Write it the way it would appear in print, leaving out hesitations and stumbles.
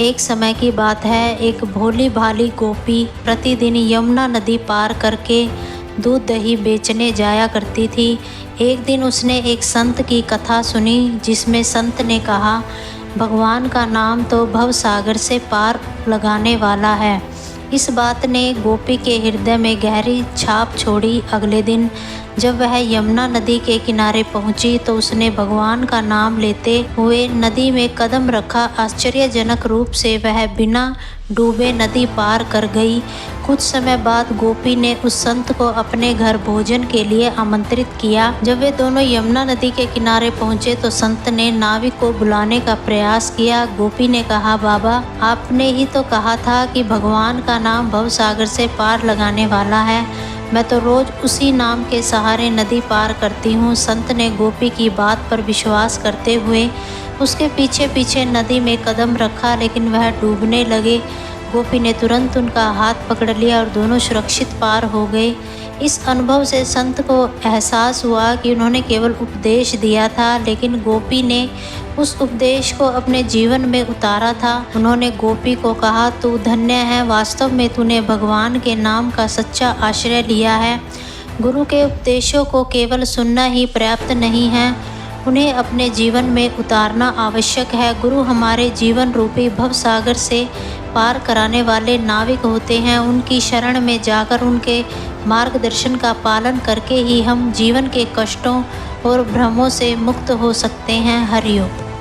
एक समय की बात है, एक भोली भाली गोपी प्रतिदिन यमुना नदी पार करके दूध दही बेचने जाया करती थी। एक दिन उसने एक संत की कथा सुनी, जिसमें संत ने कहा, भगवान का नाम तो भव सागर से पार लगाने वाला है। इस बात ने गोपी के हृदय में गहरी छाप छोड़ी। अगले दिन जब वह यमुना नदी के किनारे पहुंची तो उसने भगवान का नाम लेते हुए नदी में कदम रखा। आश्चर्यजनक रूप से वह बिना डूबे नदी पार कर गई। कुछ समय बाद गोपी ने उस संत को अपने घर भोजन के लिए आमंत्रित किया। जब वे दोनों यमुना नदी के किनारे पहुंचे तो संत ने नाविक को बुलाने का प्रयास किया। गोपी ने कहा, बाबा, आपने ही तो कहा था कि भगवान का नाम भव सागर से पार लगाने वाला है। मैं तो रोज उसी नाम के सहारे नदी पार करती हूँ। संत ने गोपी की बात पर विश्वास करते हुए उसके पीछे पीछे नदी में कदम रखा, लेकिन वह डूबने लगे। गोपी ने तुरंत उनका हाथ पकड़ लिया और दोनों सुरक्षित पार हो गए। इस अनुभव से संत को एहसास हुआ कि उन्होंने केवल उपदेश दिया था, लेकिन गोपी ने उस उपदेश को अपने जीवन में उतारा था। उन्होंने गोपी को कहा, तू धन्य है, वास्तव में तूने भगवान के नाम का सच्चा आश्रय लिया है। गुरु के उपदेशों को केवल सुनना ही पर्याप्त नहीं है, उन्हें अपने जीवन में उतारना आवश्यक है। गुरु हमारे जीवन रूपी भव सागर से पार कराने वाले नाविक होते हैं। उनकी शरण में जाकर उनके मार्गदर्शन का पालन करके ही हम जीवन के कष्टों और भ्रमों से मुक्त हो सकते हैं। हरि ओम।